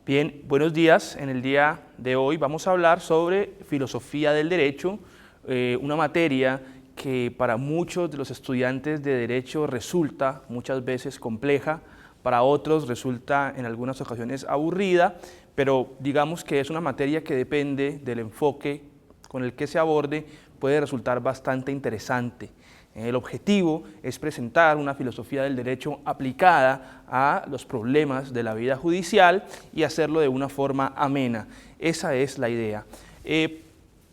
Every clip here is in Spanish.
Bien, buenos días. En el día de hoy vamos a hablar sobre filosofía del derecho, una materia que para muchos de los estudiantes de derecho resulta muchas veces compleja, para otros resulta en algunas ocasiones aburrida, pero digamos que es una materia que depende del enfoque con el que se aborde, puede resultar bastante interesante. El objetivo es presentar una filosofía del derecho aplicada a los problemas de la vida judicial y hacerlo de una forma amena. Esa es la idea.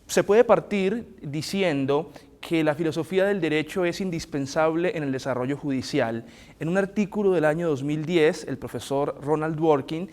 Se puede partir diciendo que la filosofía del derecho es indispensable en el desarrollo judicial. En un artículo del año 2010, el profesor Ronald Dworkin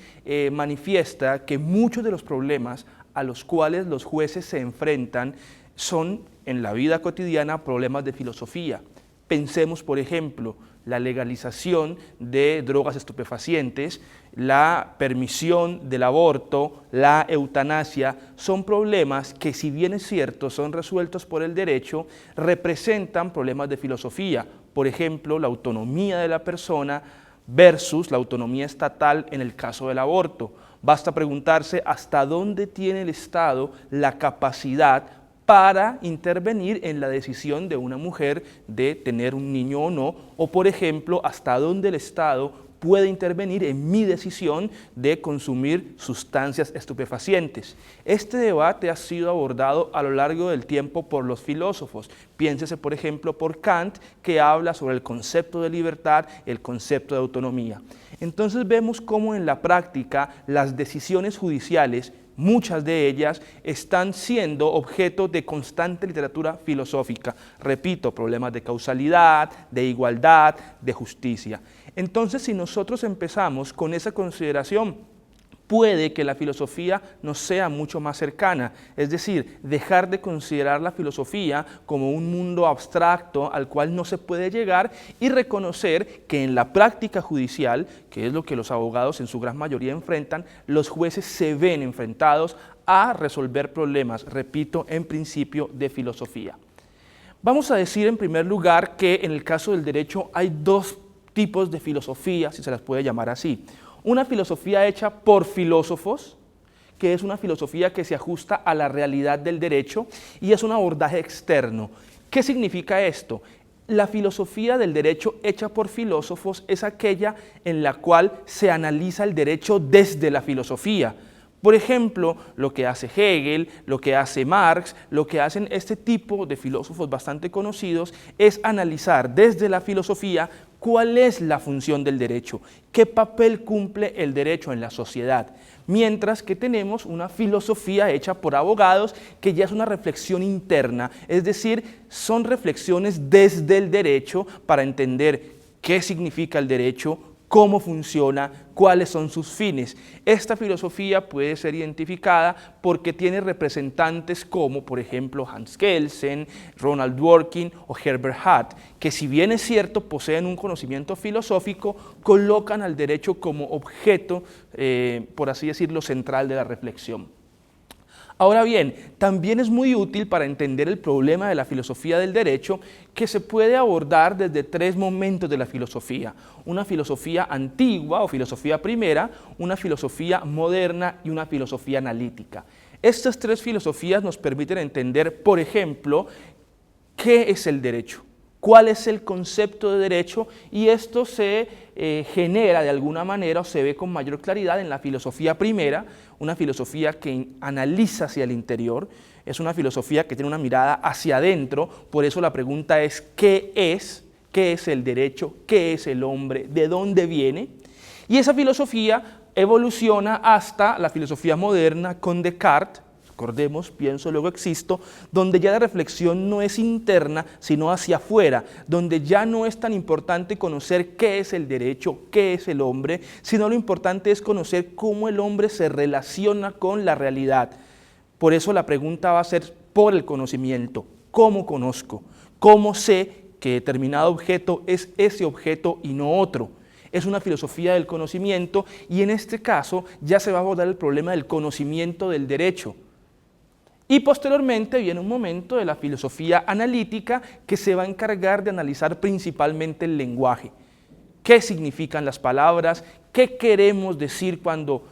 manifiesta que muchos de los problemas a los cuales los jueces se enfrentan son en la vida cotidiana problemas de filosofía. Pensemos, por ejemplo, la legalización de drogas estupefacientes, la permisión del aborto, la eutanasia, son problemas que, si bien es cierto, son resueltos por el derecho, representan problemas de filosofía. Por ejemplo, la autonomía de la persona versus la autonomía estatal en el caso del aborto. Basta preguntarse hasta dónde tiene el Estado la capacidad para intervenir en la decisión de una mujer de tener un niño o no, o por ejemplo, hasta dónde el Estado puede intervenir en mi decisión de consumir sustancias estupefacientes. Este debate ha sido abordado a lo largo del tiempo por los filósofos. Piénsese, por ejemplo, por Kant, que habla sobre el concepto de libertad, el concepto de autonomía. Entonces vemos cómo en la práctica las decisiones judiciales, muchas de ellas, están siendo objeto de constante literatura filosófica. Repito, problemas de causalidad, de igualdad, de justicia. Entonces, si nosotros empezamos con esa consideración, puede que la filosofía nos sea mucho más cercana, es decir, dejar de considerar la filosofía como un mundo abstracto al cual no se puede llegar y reconocer que en la práctica judicial, que es lo que los abogados en su gran mayoría enfrentan, los jueces se ven enfrentados a resolver problemas, repito, en principio de filosofía. Vamos a decir en primer lugar que en el caso del derecho hay dos tipos de filosofía, si se las puede llamar así. Una filosofía hecha por filósofos, que es una filosofía que se ajusta a la realidad del derecho y es un abordaje externo. ¿Qué significa esto? La filosofía del derecho hecha por filósofos es aquella en la cual se analiza el derecho desde la filosofía. Por ejemplo, lo que hace Hegel, lo que hace Marx, lo que hacen este tipo de filósofos bastante conocidos es analizar desde la filosofía cuál es la función del derecho, qué papel cumple el derecho en la sociedad. Mientras que tenemos una filosofía hecha por abogados que ya es una reflexión interna, es decir, son reflexiones desde el derecho para entender qué significa el derecho, cómo funciona, cuáles son sus fines. Esta filosofía puede ser identificada porque tiene representantes como, por ejemplo, Hans Kelsen, Ronald Dworkin o Herbert Hart, que si bien es cierto poseen un conocimiento filosófico, colocan al derecho como objeto, por así decirlo, central de la reflexión. Ahora bien, también es muy útil para entender el problema de la filosofía del derecho que se puede abordar desde tres momentos de la filosofía. Una filosofía antigua o filosofía primera, una filosofía moderna y una filosofía analítica. Estas tres filosofías nos permiten entender, por ejemplo, qué es el derecho, cuál es el concepto de derecho, y esto se genera de alguna manera o se ve con mayor claridad en la filosofía primera, una filosofía que analiza hacia el interior, es una filosofía que tiene una mirada hacia adentro. Por eso la pregunta es ¿qué es el derecho? ¿Qué es el hombre? ¿De dónde viene? Y esa filosofía evoluciona hasta la filosofía moderna con Descartes. Recordemos, pienso, luego existo, donde ya la reflexión no es interna, sino hacia afuera, donde ya no es tan importante conocer qué es el derecho, qué es el hombre, sino lo importante es conocer cómo el hombre se relaciona con la realidad. Por eso la pregunta va a ser por el conocimiento. ¿Cómo conozco? ¿Cómo sé que determinado objeto es ese objeto y no otro? Es una filosofía del conocimiento y en este caso ya se va a abordar el problema del conocimiento del derecho. Y posteriormente viene un momento de la filosofía analítica que se va a encargar de analizar principalmente el lenguaje. ¿Qué significan las palabras? ¿Qué queremos decir cuando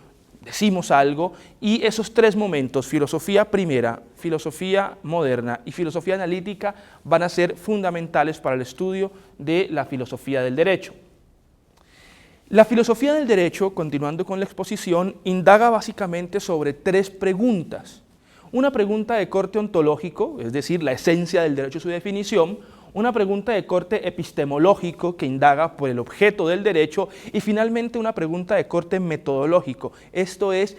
decimos algo y esos tres momentos, filosofía primera, filosofía moderna y filosofía analítica, van a ser fundamentales para el estudio de la filosofía del derecho. La filosofía del derecho, continuando con la exposición, indaga básicamente sobre tres preguntas. Una pregunta de corte ontológico, es decir, la esencia del derecho y su definición, una pregunta de corte epistemológico que indaga por el objeto del derecho y finalmente una pregunta de corte metodológico, esto es,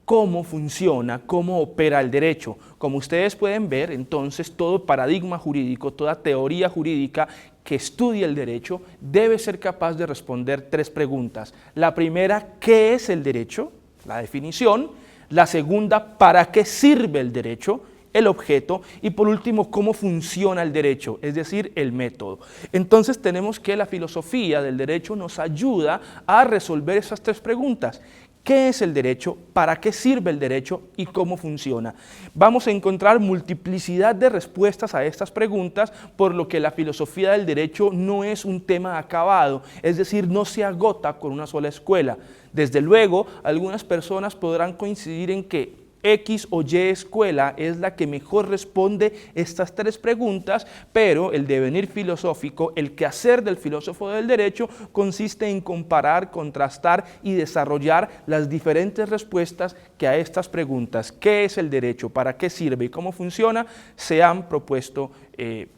cómo funciona, cómo opera el derecho. Como ustedes pueden ver, entonces todo paradigma jurídico, toda teoría jurídica que estudie el derecho debe ser capaz de responder tres preguntas. La primera, ¿qué es el derecho? La definición. La segunda, ¿para qué sirve el derecho? El objeto, y por último, cómo funciona el derecho, es decir, el método. Entonces tenemos que la filosofía del derecho nos ayuda a resolver esas tres preguntas. ¿Qué es el derecho? ¿Para qué sirve el derecho? ¿Y cómo funciona? Vamos a encontrar multiplicidad de respuestas a estas preguntas, por lo que la filosofía del derecho no es un tema acabado, es decir, no se agota con una sola escuela. Desde luego, algunas personas podrán coincidir en que X o Y escuela es la que mejor responde estas tres preguntas, pero el devenir filosófico, el quehacer del filósofo del derecho, consiste en comparar, contrastar y desarrollar las diferentes respuestas que a estas preguntas, ¿qué es el derecho? ¿Para qué sirve? ¿Y cómo funciona? Se han propuesto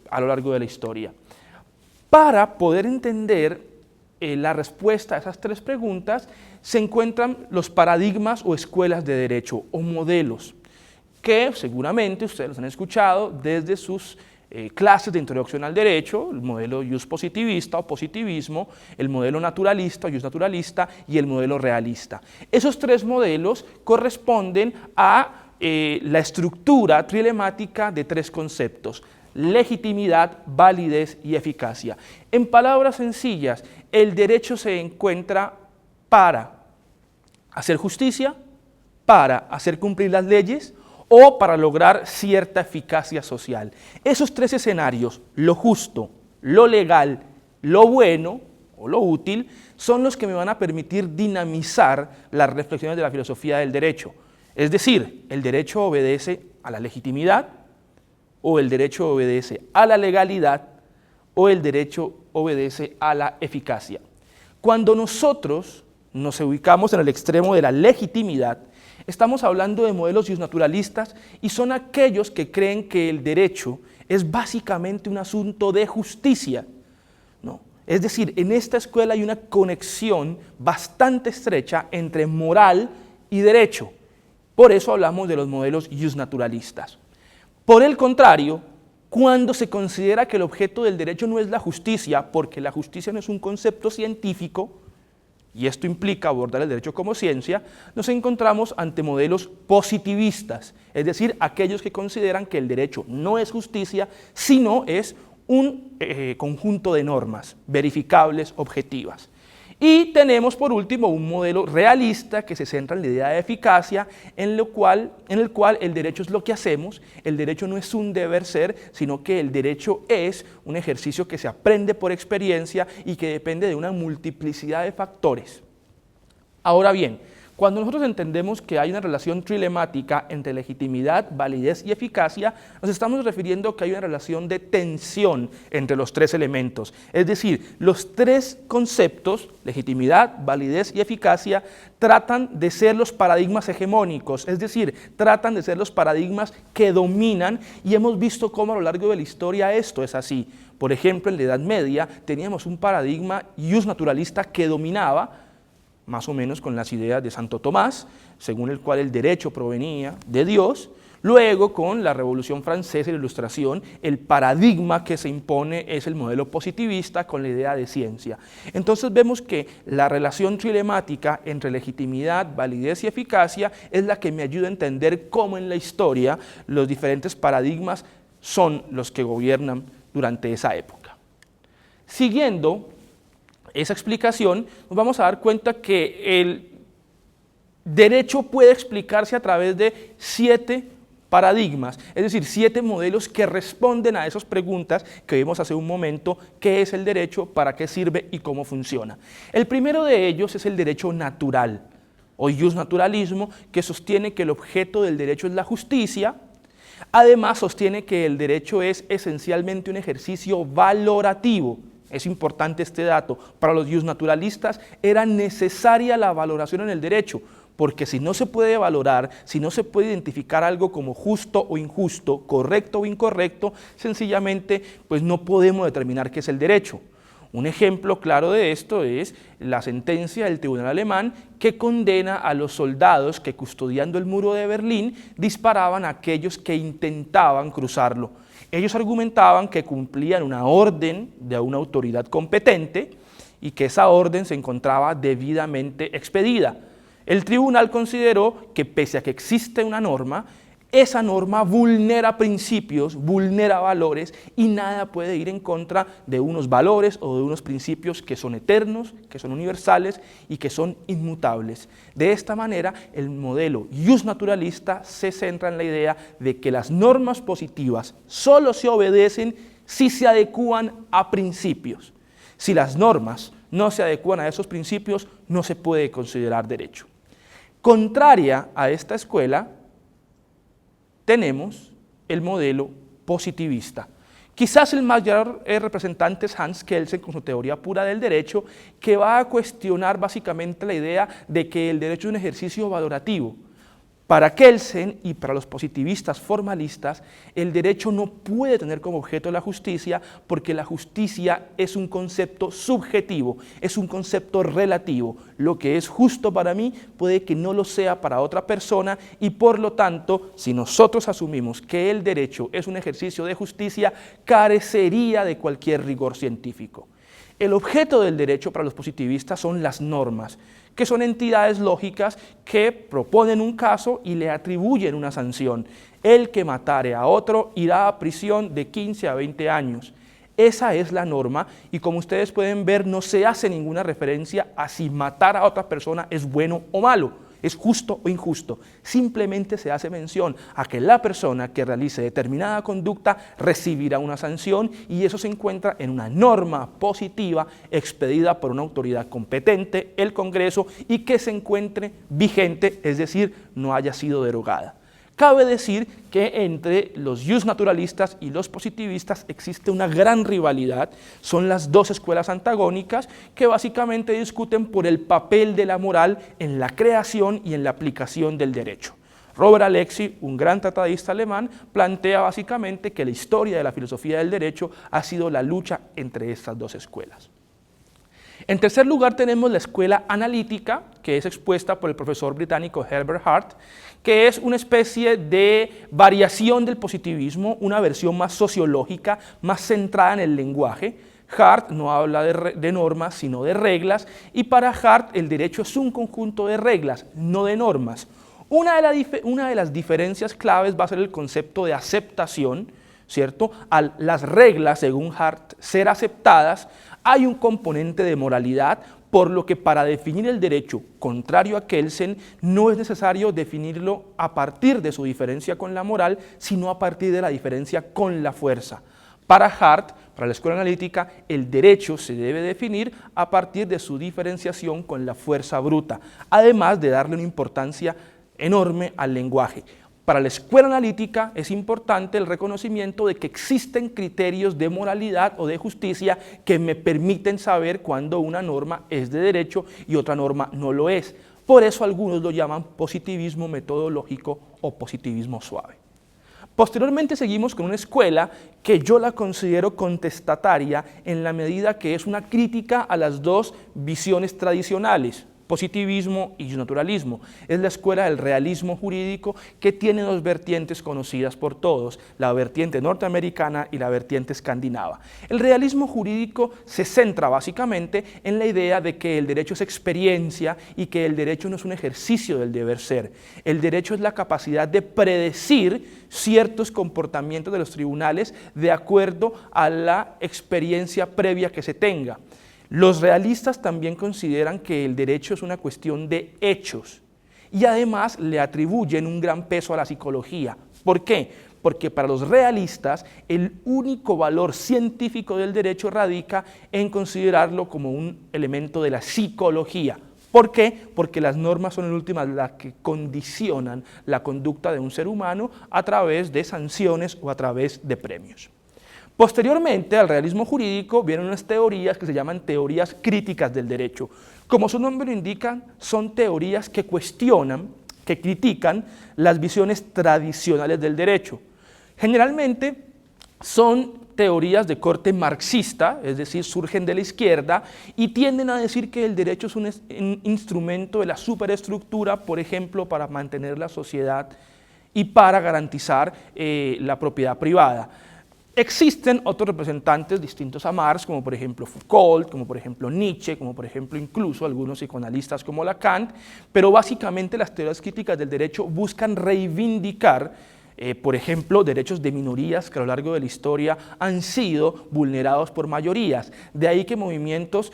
a lo largo de la historia. Para poder entender la respuesta a esas tres preguntas, se encuentran los paradigmas o escuelas de derecho o modelos, que seguramente ustedes los han escuchado desde sus clases de introducción al derecho, el modelo jus positivista o positivismo, el modelo naturalista o jus naturalista y el modelo realista. Esos tres modelos corresponden a la estructura trilemática de tres conceptos: legitimidad, validez y eficacia. En palabras sencillas, el derecho se encuentra para hacer justicia, para hacer cumplir las leyes o para lograr cierta eficacia social. Esos tres escenarios, lo justo, lo legal, lo bueno o lo útil, son los que me van a permitir dinamizar las reflexiones de la filosofía del derecho. Es decir, el derecho obedece a la legitimidad, o el derecho obedece a la legalidad, o el derecho obedece a la eficacia. Cuando nosotros nos ubicamos en el extremo de la legitimidad, estamos hablando de modelos justnaturalistas y son aquellos que creen que el derecho es básicamente un asunto de justicia, ¿no? Es decir, en esta escuela hay una conexión bastante estrecha entre moral y derecho. Por eso hablamos de los modelos justnaturalistas. Por el contrario, cuando se considera que el objeto del derecho no es la justicia, porque la justicia no es un concepto científico, y esto implica abordar el derecho como ciencia, nos encontramos ante modelos positivistas, es decir, aquellos que consideran que el derecho no es justicia, sino es un conjunto de normas verificables, objetivas. Y tenemos por último un modelo realista que se centra en la idea de eficacia, en el cual el derecho es lo que hacemos, el derecho no es un deber ser, sino que el derecho es un ejercicio que se aprende por experiencia y que depende de una multiplicidad de factores. Ahora bien, cuando nosotros entendemos que hay una relación trilemática entre legitimidad, validez y eficacia, nos estamos refiriendo a que hay una relación de tensión entre los tres elementos. Es decir, los tres conceptos, legitimidad, validez y eficacia, tratan de ser los paradigmas hegemónicos, es decir, tratan de ser los paradigmas que dominan, y hemos visto cómo a lo largo de la historia esto es así. Por ejemplo, en la Edad Media teníamos un paradigma justnaturalista que dominaba, más o menos con las ideas de Santo Tomás, según el cual el derecho provenía de Dios. Luego, con la Revolución Francesa y la Ilustración, el paradigma que se impone es el modelo positivista con la idea de ciencia. Entonces vemos que la relación trilemática entre legitimidad, validez y eficacia es la que me ayuda a entender cómo en la historia los diferentes paradigmas son los que gobiernan durante esa época. Siguiendo esa explicación, nos vamos a dar cuenta que el derecho puede explicarse a través de 7 paradigmas, es decir, 7 modelos que responden a esas preguntas que vimos hace un momento: ¿qué es el derecho? ¿Para qué sirve? ¿Y cómo funciona? El primero de ellos es el derecho natural. o justnaturalismo, que sostiene que el objeto del derecho es la justicia. Además, sostiene que el derecho es esencialmente un ejercicio valorativo. Es importante este dato. Para los justnaturalistas era necesaria la valoración en el derecho, porque si no se puede valorar, si no se puede identificar algo como justo o injusto, correcto o incorrecto, sencillamente pues no podemos determinar qué es el derecho. Un ejemplo claro de esto es la sentencia del tribunal alemán que condena a los soldados que, custodiando el muro de Berlín, disparaban a aquellos que intentaban cruzarlo. Ellos argumentaban que cumplían una orden de una autoridad competente y que esa orden se encontraba debidamente expedida. El tribunal consideró que pese a que existe una norma, esa norma vulnera principios, vulnera valores y nada puede ir en contra de unos valores o de unos principios que son eternos, que son universales y que son inmutables. De esta manera, el modelo justnaturalista se centra en la idea de que las normas positivas solo se obedecen si se adecúan a principios. Si las normas no se adecúan a esos principios, no se puede considerar derecho. Contraria a esta escuela, tenemos el modelo positivista. Quizás el mayor representante es Hans Kelsen con su teoría pura del derecho, que va a cuestionar básicamente la idea de que el derecho es un ejercicio valorativo. Para Kelsen y para los positivistas formalistas, el derecho no puede tener como objeto la justicia porque la justicia es un concepto subjetivo, es un concepto relativo. Lo que es justo para mí puede que no lo sea para otra persona y por lo tanto, si nosotros asumimos que el derecho es un ejercicio de justicia, carecería de cualquier rigor científico. El objeto del derecho para los positivistas son las normas, que son entidades lógicas que proponen un caso y le atribuyen una sanción. El que matare a otro irá a prisión de 15 a 20 años. Esa es la norma y como ustedes pueden ver no se hace ninguna referencia a si matar a otra persona es bueno o malo, es justo o injusto. Simplemente se hace mención a que la persona que realice determinada conducta recibirá una sanción y eso se encuentra en una norma positiva expedida por una autoridad competente, el Congreso, y que se encuentre vigente, es decir, no haya sido derogada. Cabe decir que entre los justnaturalistas y los positivistas existe una gran rivalidad, son las dos escuelas antagónicas que básicamente discuten por el papel de la moral en la creación y en la aplicación del derecho. Robert Alexy, un gran tratadista alemán, plantea básicamente que la historia de la filosofía del derecho ha sido la lucha entre estas dos escuelas. En tercer lugar tenemos la escuela analítica, que es expuesta por el profesor británico Herbert Hart, que es una especie de variación del positivismo, una versión más sociológica, más centrada en el lenguaje. Hart no habla de normas, sino de reglas, y para Hart el derecho es un conjunto de reglas, no de normas. Una de las diferencias claves va a ser el concepto de aceptación, ¿cierto? Las reglas, según Hart, ser aceptadas, hay un componente de moralidad, por lo que para definir el derecho, contrario a Kelsen, no es necesario definirlo a partir de su diferencia con la moral, sino a partir de la diferencia con la fuerza. Para Hart, para la escuela analítica, el derecho se debe definir a partir de su diferenciación con la fuerza bruta, además de darle una importancia enorme al lenguaje. Para la escuela analítica es importante el reconocimiento de que existen criterios de moralidad o de justicia que me permiten saber cuándo una norma es de derecho y otra norma no lo es. Por eso algunos lo llaman positivismo metodológico o positivismo suave. Posteriormente seguimos con una escuela que yo la considero contestataria en la medida que es una crítica a las dos visiones tradicionales, positivismo y justnaturalismo. Es la escuela del realismo jurídico que tiene dos vertientes conocidas por todos, la vertiente norteamericana y la vertiente escandinava. El realismo jurídico se centra básicamente en la idea de que el derecho es experiencia y que el derecho no es un ejercicio del deber ser. El derecho es la capacidad de predecir ciertos comportamientos de los tribunales de acuerdo a la experiencia previa que se tenga. Los realistas también consideran que el derecho es una cuestión de hechos y además le atribuyen un gran peso a la psicología. ¿Por qué? Porque para los realistas el único valor científico del derecho radica en considerarlo como un elemento de la psicología. ¿Por qué? Porque las normas son en últimas las que condicionan la conducta de un ser humano a través de sanciones o a través de premios. Posteriormente al realismo jurídico vienen unas teorías que se llaman teorías críticas del derecho. Como su nombre lo indica, son teorías que cuestionan, que critican las visiones tradicionales del derecho. Generalmente son teorías de corte marxista, es decir, surgen de la izquierda y tienden a decir que el derecho es un instrumento de la superestructura, por ejemplo, para mantener la sociedad y para garantizar la propiedad privada. Existen otros representantes distintos a Marx, como por ejemplo Foucault, como por ejemplo Nietzsche, como por ejemplo incluso algunos psicoanalistas como Lacan, pero básicamente las teorías críticas del derecho buscan reivindicar por ejemplo, derechos de minorías que a lo largo de la historia han sido vulnerados por mayorías. De ahí que movimientos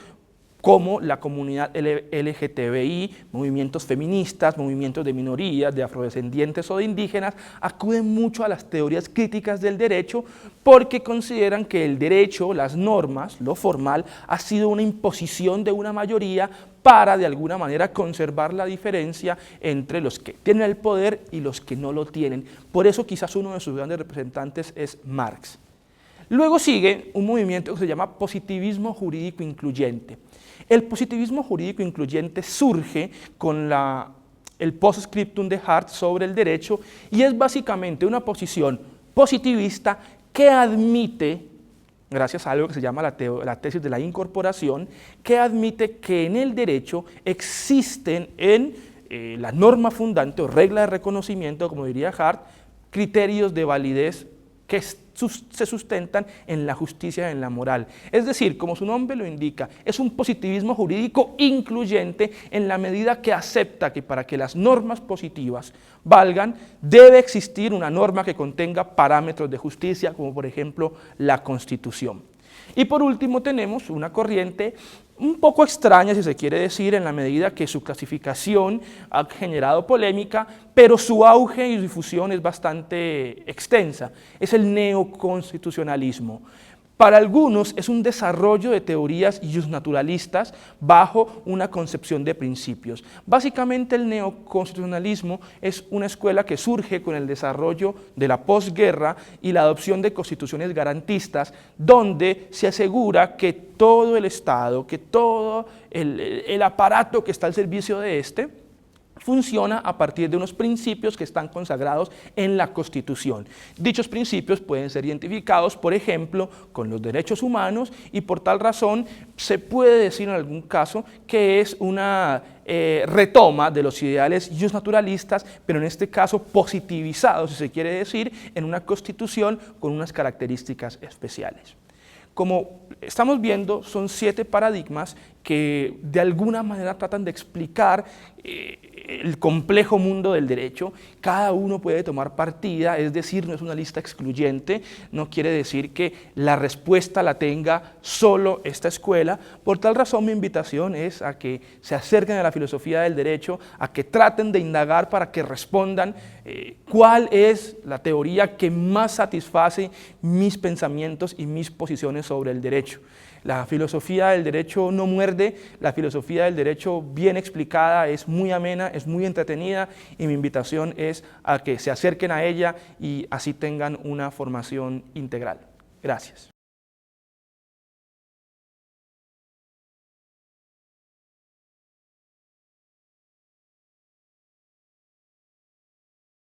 como la comunidad LGTBI, movimientos feministas, movimientos de minorías, de afrodescendientes o de indígenas, acuden mucho a las teorías críticas del derecho porque consideran que el derecho, las normas, lo formal, ha sido una imposición de una mayoría para de alguna manera conservar la diferencia entre los que tienen el poder y los que no lo tienen. Por eso quizás uno de sus grandes representantes es Marx. Luego sigue un movimiento que se llama positivismo jurídico incluyente. El positivismo jurídico incluyente surge con el post-scriptum de Hart sobre el derecho y es básicamente una posición positivista que admite, gracias a algo que se llama la tesis de la incorporación, que admite que en el derecho existen en la norma fundante o regla de reconocimiento, como diría Hart, criterios de validez que se sustentan en la justicia y en la moral. Es decir, como su nombre lo indica, es un positivismo jurídico incluyente en la medida que acepta que para que las normas positivas valgan, debe existir una norma que contenga parámetros de justicia, como por ejemplo la Constitución. Y por último tenemos una corriente un poco extraña, si se quiere decir, en la medida que su clasificación ha generado polémica, pero su auge y difusión es bastante extensa. Es el neoconstitucionalismo. Para algunos es un desarrollo de teorías justnaturalistas bajo una concepción de principios. Básicamente el neoconstitucionalismo es una escuela que surge con el desarrollo de la posguerra y la adopción de constituciones garantistas, donde se asegura que todo el Estado, que todo el aparato que está al servicio de este, funciona a partir de unos principios que están consagrados en la Constitución. Dichos principios pueden ser identificados, por ejemplo, con los derechos humanos y por tal razón se puede decir en algún caso que es una retoma de los ideales justnaturalistas, pero en este caso positivizados, si se quiere decir, en una Constitución con unas características especiales. Como estamos viendo, son 7 paradigmas que de alguna manera tratan de explicar el complejo mundo del derecho. Cada uno puede tomar partida, es decir, no es una lista excluyente, no quiere decir que la respuesta la tenga solo esta escuela. Por tal razón, mi invitación es a que se acerquen a la filosofía del derecho, a que traten de indagar para que respondan cuál es la teoría que más satisface mis pensamientos y mis posiciones sobre el derecho. La filosofía del derecho no muerde, la filosofía del derecho bien explicada es muy amena, es muy entretenida y mi invitación es a que se acerquen a ella y así tengan una formación integral. Gracias.